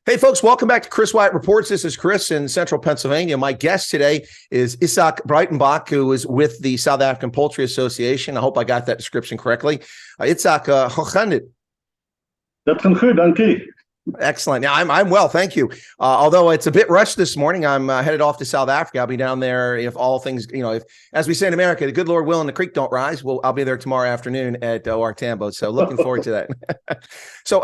Hey, folks, welcome back to Chris Wyatt Reports. This is Chris in central Pennsylvania. My guest today is Izaak Breitenbach, who is with the South African Poultry Association. I hope I got that description correctly. Izaak, hoe gaan dit? Dat gaat goed, dankie. Excellent. Now, I'm well, thank you. Although it's a bit rushed this morning, I'm headed off to South Africa. I'll be down there if all things, if, as we say in America, the good Lord willing, the creek don't rise. I'll be there tomorrow afternoon at OR Tambo. So looking forward to that. So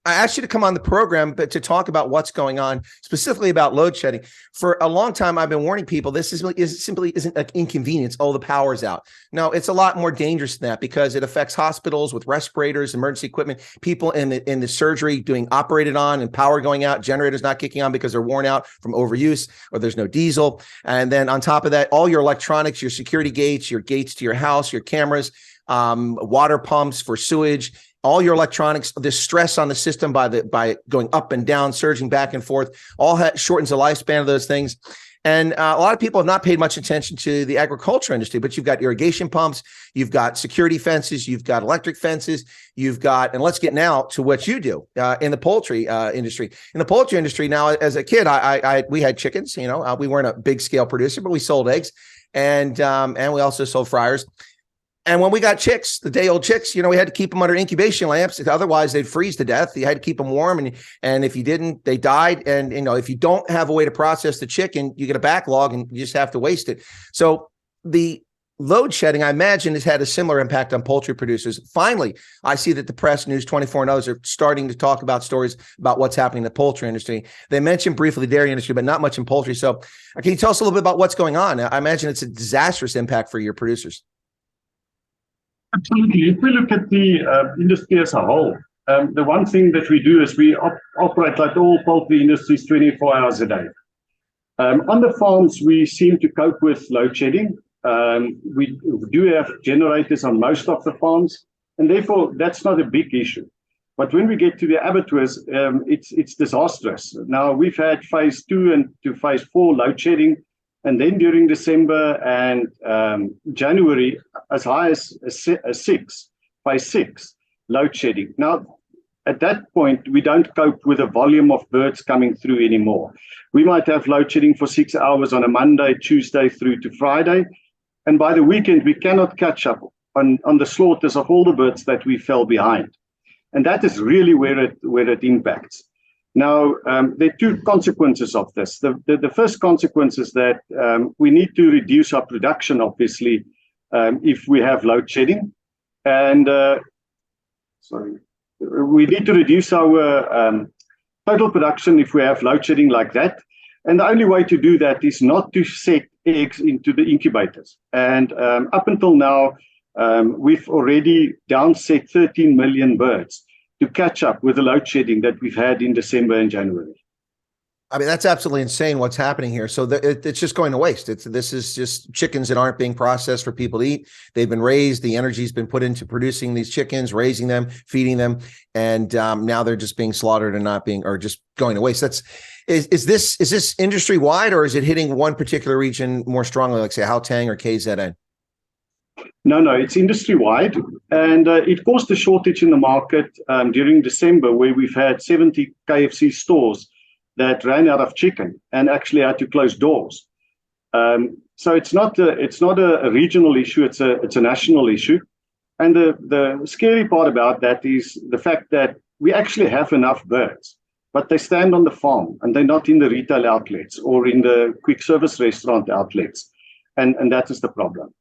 I asked you to come on the program, but to talk about what's going on, specifically about load shedding. For a long time, I've been warning people this simply isn't an inconvenience. Oh, the power's out. No, it's a lot more dangerous than that because it affects hospitals with respirators, emergency equipment, people in the surgery doing operated on and power going out, generators not kicking on because they're worn out from overuse or there's no diesel. And then on top of that, all your electronics, your security gates, your gates to your house, your cameras, water pumps for sewage, all your electronics, the stress on the system by going up and down, surging back and forth, all shortens the lifespan of those things. And a lot of people have not paid much attention to the agriculture industry, but you've got irrigation pumps, you've got security fences, you've got electric fences, you've got, and let's get now to what you do in the poultry industry. In the poultry industry now, as a kid, we had chickens. We weren't a big scale producer, but we sold eggs, and we also sold fryers. And when we got chicks, the day-old chicks, we had to keep them under incubation lamps. Otherwise, they'd freeze to death. You had to keep them warm, and if you didn't, they died. And if you don't have a way to process the chicken, you get a backlog, and you just have to waste it. So the load shedding, I imagine, has had a similar impact on poultry producers. Finally, I see that the press, News 24 and others are starting to talk about stories about what's happening in the poultry industry. They mentioned briefly the dairy industry, but not much in poultry. So can you tell us a little bit about what's going on? I imagine it's a disastrous impact for your producers. Absolutely. If we look at the industry as a whole, the one thing that we do is we operate like all poultry industries 24 hours a day. On the farms, we seem to cope with load shedding. We do have generators on most of the farms, and therefore that's not a big issue. But when we get to the abattoirs, it's disastrous. Now, we've had phase 2 and to phase 4 load shedding. And then during December and January, as high as phase 6 load shedding. Now, at that point, we don't cope with the volume of birds coming through anymore. We might have load shedding for 6 hours on a Monday, Tuesday through to Friday. And by the weekend, we cannot catch up on the slaughters of all the birds that we fell behind. And that is really where it impacts. Now, there are two consequences of this. The first consequence is that we need to reduce our production, obviously, if we have load shedding. And we need to reduce our total production if we have load shedding like that. And the only way to do that is not to set eggs into the incubators. And up until now, we've already downset 13 million birds to catch up with the load shedding that we've had in December and January. I mean, that's absolutely insane what's happening here. So it's just going to waste. This is just chickens that aren't being processed for people to eat. They've been raised. The energy's been put into producing these chickens, raising them, feeding them. And now they're just being slaughtered and or just going to waste. Is this industry wide, or is it hitting one particular region more strongly, like say Gauteng or KZN? No, it's industry-wide, and it caused a shortage in the market during December, where we've had 70 KFC stores that ran out of chicken and actually had to close doors. So it's not a regional issue; it's a national issue. And the scary part about that is the fact that we actually have enough birds, but they stand on the farm and they're not in the retail outlets or in the quick service restaurant outlets, and that is the problem.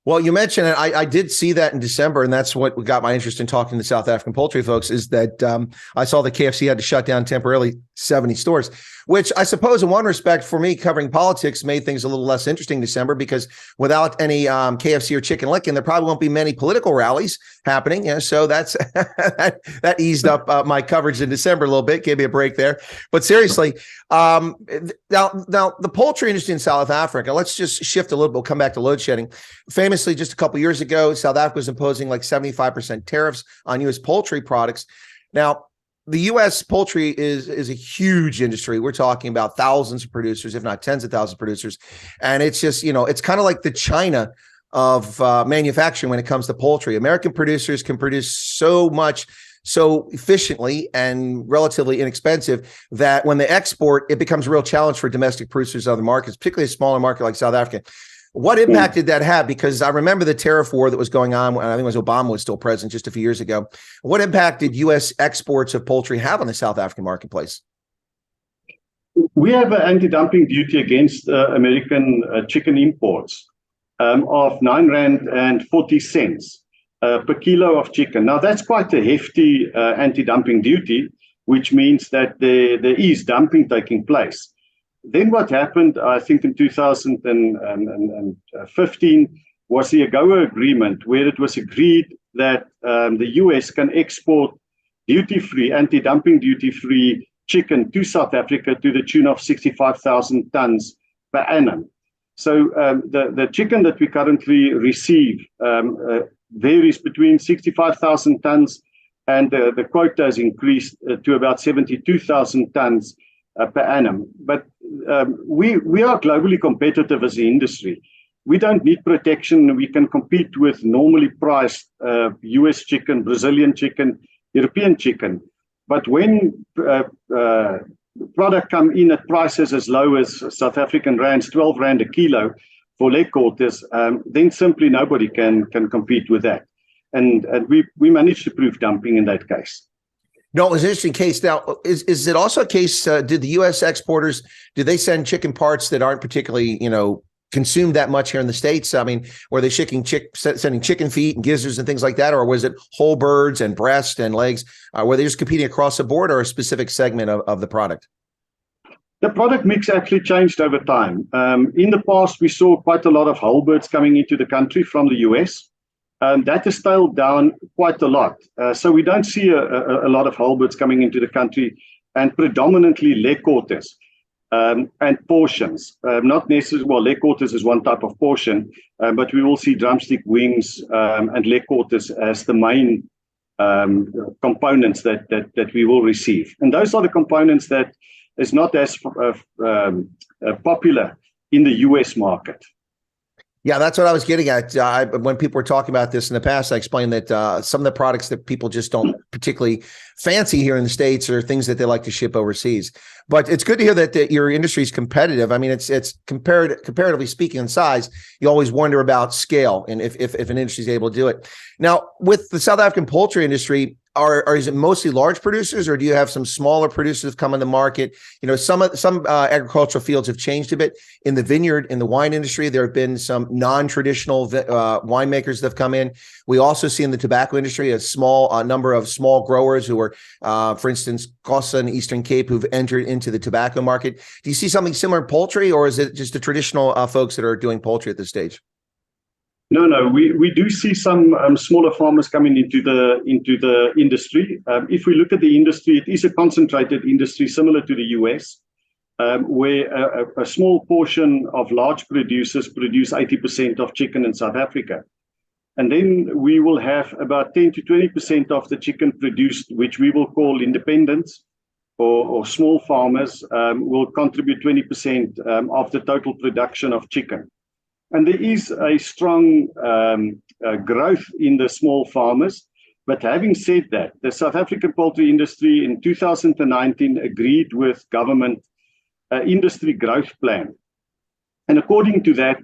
Well, you mentioned it. I did see that in December, and that's what got my interest in talking to South African poultry folks, is that I saw the KFC had to shut down temporarily 70 stores, which I suppose in one respect for me covering politics made things a little less interesting December, because without any KFC or Chicken Licken, there probably won't be many political rallies happening. So that's that eased up my coverage in December a little bit, gave me a break there. But seriously, now the poultry industry in South Africa, let's just shift a little bit. We'll come back to load shedding. Famously, just a couple years ago, South Africa was imposing like 75% tariffs on U.S. poultry products. Now, the U.S. poultry is a huge industry. We're talking about thousands of producers, if not tens of thousands of producers. And it's just, it's kind of like the China of manufacturing when it comes to poultry. American producers can produce so much so efficiently and relatively inexpensive that when they export, it becomes a real challenge for domestic producers in other markets, particularly a smaller market like South Africa. What impact did that have? Because I remember the tariff war that was going on when I think it was Obama was still president just a few years ago. What impact did U.S. exports of poultry have on the South African marketplace? We have an anti-dumping duty against American chicken imports of R9.40 per kilo of chicken. Now, that's quite a hefty anti-dumping duty, which means that there is dumping taking place. Then what happened, I think in 2015, was the AGOA agreement, where it was agreed that the US can export duty-free, anti-dumping duty-free chicken to South Africa to the tune of 65,000 tons per annum. So the chicken that we currently receive varies between 65,000 tons, and the quota has increased to about 72,000 tons per annum. But we are globally competitive as an industry. We don't need protection. We can compete with normally priced US chicken, Brazilian chicken, European chicken. But when product come in at prices as low as South African rands, 12 rand a kilo for leg quarters, then simply nobody can compete with that. And we managed to prove dumping in that case. No, it was an interesting case. Now, is it also a case, did the U.S. exporters, did they send chicken parts that aren't particularly, consumed that much here in the States? I mean, were they sending chicken feet and gizzards and things like that? Or was it whole birds and breast and legs? Were they just competing across the board or a specific segment of the product? The product mix actually changed over time. In the past, we saw quite a lot of whole birds coming into the country from the US. That has scaled down quite a lot. So we don't see a lot of whole birds coming into the country, and predominantly leg quarters and portions. Not necessarily, well, leg quarters is one type of portion, but we will see drumstick wings and leg quarters as the main components that we will receive. And those are the components that is not as popular in the US market. Yeah, that's what I was getting at. When people were talking about this in the past, I explained that some of the products that people just don't particularly fancy here in the States are things that they like to ship overseas. But it's good to hear that your industry is competitive. I mean, it's comparatively speaking in size, you always wonder about scale and if an industry is able to do it. Now, with the South African poultry industry, is it mostly large producers, or do you have some smaller producers come in the market? Some agricultural fields have changed a bit. In the vineyard, in the wine industry, there have been some non-traditional winemakers that have come in. We also see in the tobacco industry a small number of small growers who are, for instance, Xhosa and Eastern Cape, who've entered into the tobacco market. Do you see something similar in poultry, or is it just the traditional folks that are doing poultry at this stage? No, we do see some smaller farmers coming into the industry. If we look at the industry, it is a concentrated industry similar to the US, where a small portion of large producers produce 80% of chicken in South Africa. And then we will have about 10 to 20% of the chicken produced, which we will call independents or small farmers, will contribute 20% of the total production of chicken. And there is a strong growth in the small farmers. But having said that, the South African poultry industry in 2019 agreed with government industry growth plan. And according to that,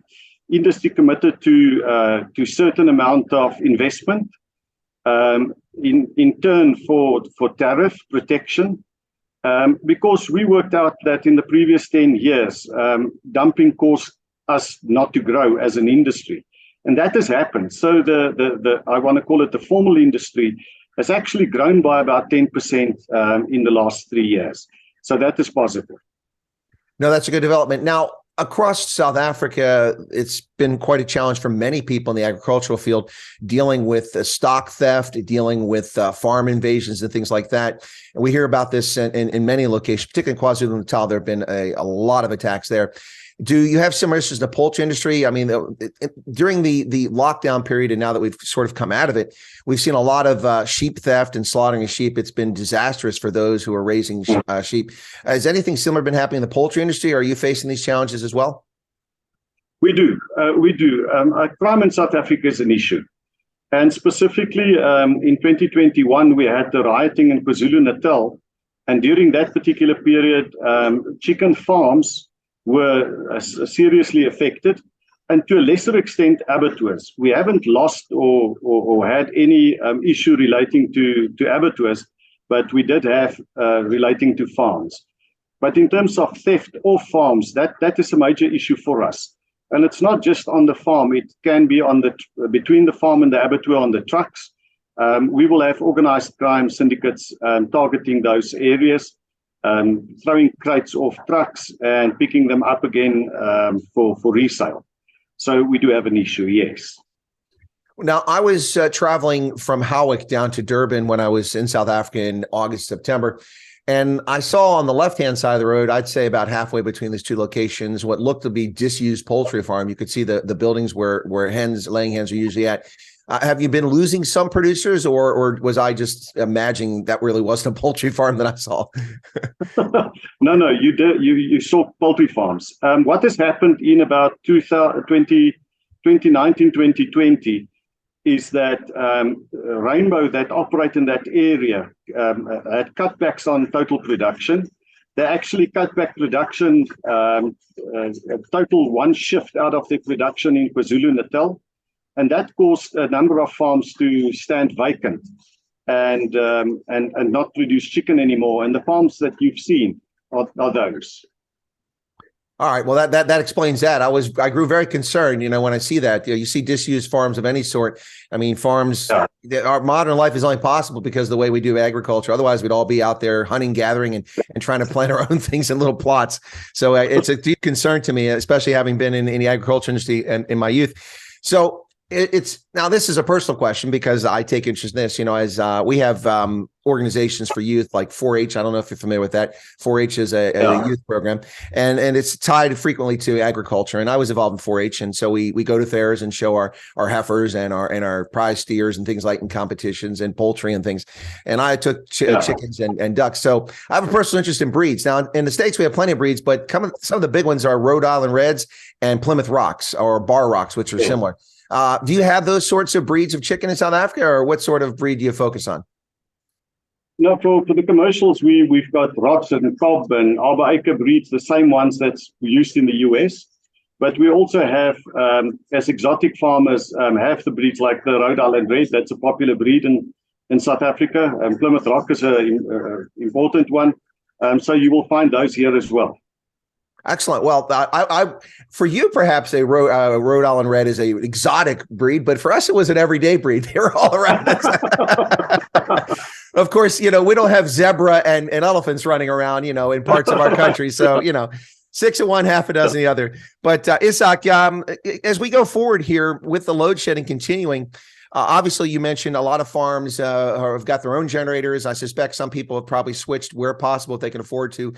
industry committed to certain amount of investment in turn for tariff protection. Because we worked out that in the previous 10 years, dumping caused us not to grow as an industry, and that has happened. So the I want to call it the formal industry has actually grown by about 10% in the last 3 years. So that is positive. No, that's a good development. Now, across South Africa, it's been quite a challenge for many people in the agricultural field, dealing with stock theft, dealing with farm invasions and things like that. And we hear about this in many locations, particularly in KwaZulu-Natal. There have been a lot of attacks there. Do you have similar issues in the poultry industry? I mean, during the lockdown period, and now that we've sort of come out of it, we've seen a lot of sheep theft and slaughtering of sheep. It's been disastrous for those who are raising sheep. Has anything similar been happening in the poultry industry? Are you facing these challenges as well? We do. Crime in South Africa is an issue. And specifically in 2021, we had the rioting in KwaZulu-Natal. And during that particular period, chicken farms were seriously affected, and to a lesser extent, abattoirs. We haven't lost or had any issue relating to abattoirs, but we did have relating to farms. But in terms of theft of farms, that is a major issue for us. And it's not just on the farm, it can be on between the farm and the abattoir on the trucks. We will have organized crime syndicates targeting those areas, throwing crates off trucks and picking them up again for resale. So we do have an issue, yes. Now, I was traveling from Howick down to Durban when I was in South Africa in August, September. And I saw on the left-hand side of the road, I'd say about halfway between these two locations, what looked to be disused poultry farm. You could see the buildings where laying hens are usually at. Have you been losing some producers, or was I just imagining that really wasn't a poultry farm that I saw? No, you did. You saw poultry farms. What has happened in about 2019, 2020 is that Rainbow that operate in that area had cutbacks on total production. They actually cut back production, total one shift out of their production in KwaZulu-Natal. And that caused a number of farms to stand vacant and not produce chicken anymore. And the farms that you've seen are those. All right. Well, that explains that. I grew very concerned, when I see that. You see disused farms of any sort. I mean, farms. Yeah. Our modern life is only possible because of the way we do agriculture. Otherwise, we'd all be out there hunting, gathering, and trying to plant our own things in little plots. So it's a deep concern to me, especially having been in the agriculture industry in my youth. So. Now this is a personal question because I take interest in this, as we have organizations for youth like 4-H. I don't know if you're familiar with that. 4-H is a youth program, and it's tied frequently to agriculture. And I was involved in 4-H, and so we go to fairs and show our heifers and our prize steers and things like in competitions and poultry and things. And I took chickens and ducks. So I have a personal interest in breeds. Now in the States we have plenty of breeds, but some of the big ones are Rhode Island Reds and Plymouth Rocks or Bar Rocks, which are similar. Do you have those sorts of breeds of chicken in South Africa, or what sort of breed do you focus on? No, for the commercials, we've got Rocks and Cobb and Arbor Acre breeds, the same ones that's used in the US. But we also have, as exotic farmers, have the breeds like the Rhode Island Red. That's a popular breed in South Africa. Plymouth Rock is an important one. So you will find those here as well. Excellent. Well, I for you, perhaps a Rhode Island Red is a exotic breed, but for us, it was an everyday breed. They were all around us. Of course, we don't have zebra and elephants running around, in parts of our country. So, 6 of one, half a dozen the other. But Izaak, as we go forward here with the load shedding continuing, obviously, you mentioned a lot of farms have got their own generators. I suspect some people have probably switched where possible if they can afford to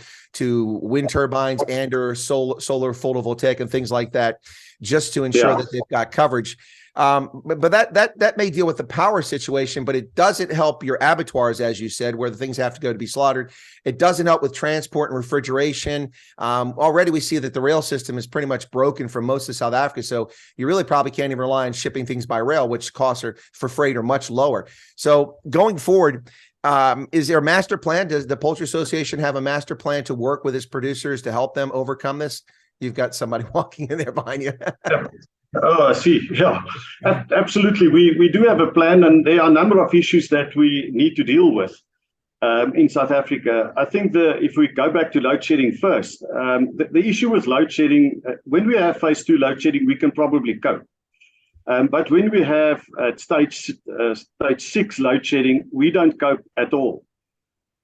wind turbines and or solar photovoltaic and things like that, just to ensure that they've got coverage. But that may deal with the power situation, but it doesn't help your abattoirs, as you said, where the things have to go to be slaughtered. It doesn't help with transport and refrigeration. Already we see that the rail system is pretty much broken for most of South Africa. So you really probably can't even rely on shipping things by rail, which costs for freight are much lower. So going forward, is there a master plan? Does the Poultry Association have a master plan to work with its producers to help them overcome this? You've got somebody walking in there behind you. Oh, I see. Yeah, absolutely. We do have a plan, and there are a number of issues that we need to deal with in South Africa. I think if we go back to load shedding first, the issue with load shedding, when we have phase 2 load shedding, we can probably cope. But when we have stage 6 load shedding, we don't cope at all.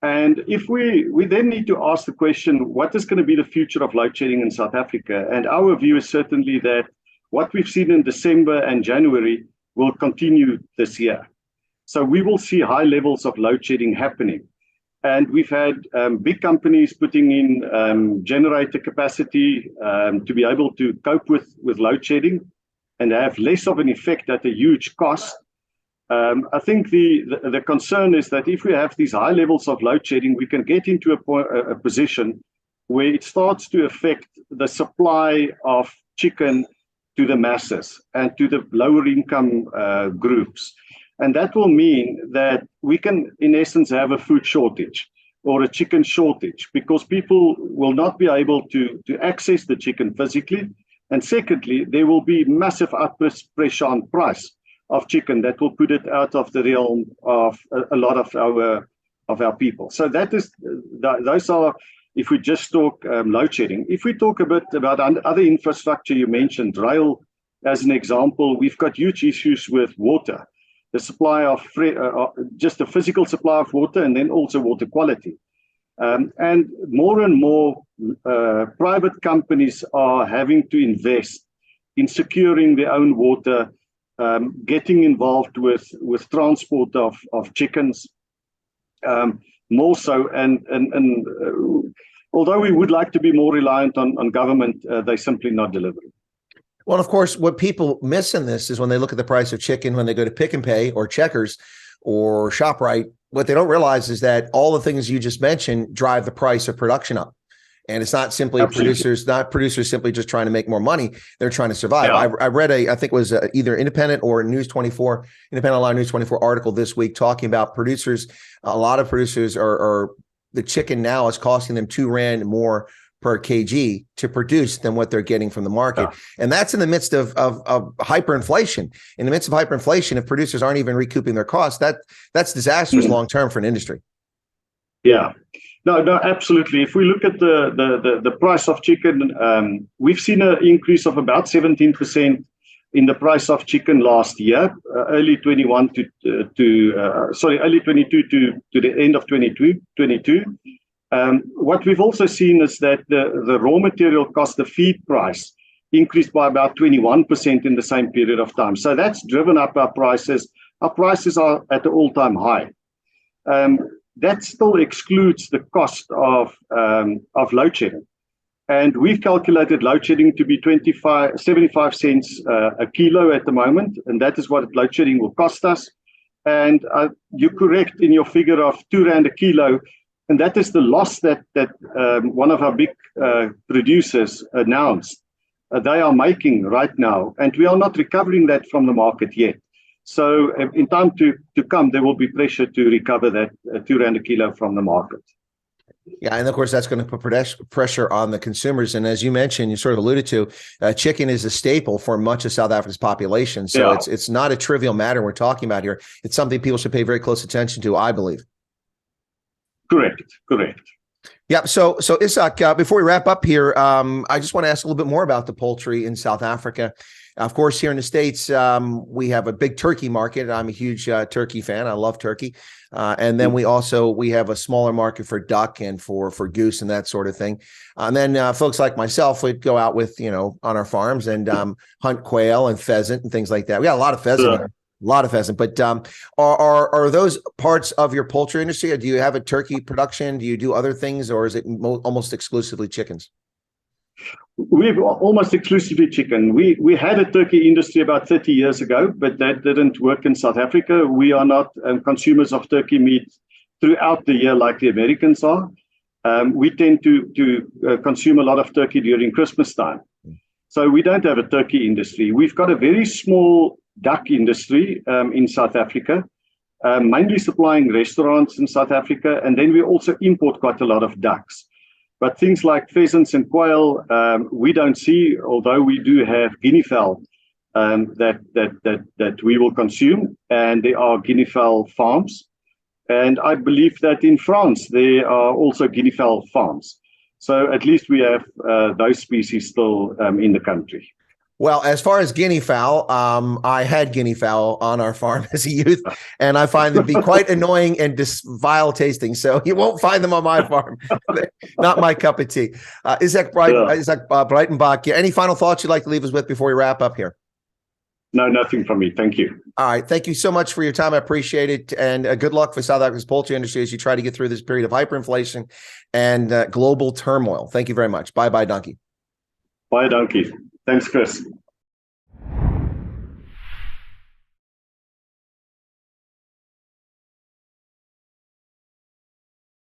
And if we then need to ask the question, what is going to be the future of load shedding in South Africa? And our view is certainly that what we've seen in December and January will continue this year. So we will see high levels of load shedding happening. And we've had big companies putting in generator capacity to be able to cope with load shedding and have less of an effect at a huge cost. I think the concern is that if we have these high levels of load shedding, we can get into a position where it starts to affect the supply of chicken to the masses and to the lower income groups. And that will mean that we can, in essence, have a food shortage or a chicken shortage because people will not be able to access the chicken physically. And secondly, there will be massive upward pressure on price of chicken that will put it out of the realm of a lot of our people. So that is, those are, if we just talk load shedding. If we talk a bit about other infrastructure, you mentioned rail as an example, we've got huge issues with water, the supply of just the physical supply of water and then also water quality. And more private companies are having to invest in securing their own water, getting involved with transport of chickens, more so. And although we would like to be more reliant on government, they're simply not delivering. Well, of course, what people miss in this is when they look at the price of chicken, when they go to Pick and Pay or Checkers or ShopRite, what they don't realize is that all the things you just mentioned drive the price of production up. And it's not simply producers simply just trying to make more money. They're trying to survive. Yeah. I read I think it was either Independent or Independent Online News 24 article this week talking about producers. A lot of producers are the chicken now is costing them R2 more per kg to produce than what they're getting from the market. Yeah. And that's in the midst of hyperinflation. In the midst of hyperinflation, if producers aren't even recouping their costs, that's disastrous long-term for an industry. Yeah, no, absolutely. If we look at the price of chicken, we've seen an increase of about 17% in the price of chicken last year, early 21 early 22 to the end of 22. What we've also seen is that the raw material cost, the feed price, increased by about 21% in the same period of time. So that's driven up our prices. Our prices are at an all-time high. That still excludes the cost of load shedding. And we've calculated load shedding to be 75 cents a kilo at the moment. And that is what load shedding will cost us. And you're correct in your figure of R2 a kilo. And that is the loss that one of our big producers announced they are making right now. And we are not recovering that from the market yet. So in time to come, there will be pressure to recover that R2 a kilo from the market. Yeah, and of course, that's going to put pressure on the consumers. And as you mentioned, you sort of alluded to, chicken is a staple for much of South Africa's population. So yeah. It's not a trivial matter we're talking about here. It's something people should pay very close attention to, I believe. Correct. Yeah. So Izaak, before we wrap up here, I just want to ask a little bit more about the poultry in South Africa. Of course, here in the States, we have a big turkey market. I'm a huge turkey fan. I love turkey. And then we have a smaller market for duck and for goose and that sort of thing. And then folks like myself would go out with, on our farms and hunt quail and pheasant and things like that. We got a lot of pheasant here. A lot of pheasant, but are those parts of your poultry industry? Or do you have a turkey production? Do you do other things, or is it almost exclusively chickens? We've almost exclusively chicken. We had a turkey industry about 30 years ago, but that didn't work in South Africa. We are not consumers of turkey meat throughout the year like the Americans are. We tend to consume a lot of turkey during Christmas time. So we don't have a turkey industry. We've got a very small duck industry in South Africa, mainly supplying restaurants in South Africa. And then we also import quite a lot of ducks. But things like pheasants and quail, we don't see, although we do have guinea fowl that we will consume. And there are guinea fowl farms. And I believe that in France, there are also guinea fowl farms. So at least we have those species still in the country. Well, as far as guinea fowl, I had guinea fowl on our farm as a youth, and I find them to be quite annoying and vile tasting. So you won't find them on my farm. Not my cup of tea. Izaak Breitenbach, any final thoughts you'd like to leave us with before we wrap up here? No, nothing from me. Thank you. All right. Thank you so much for your time. I appreciate it. And good luck for South Africa's poultry industry as you try to get through this period of hyperinflation and global turmoil. Thank you very much. Bye-bye, Donkey. Bye, Donkey. Thanks, Chris.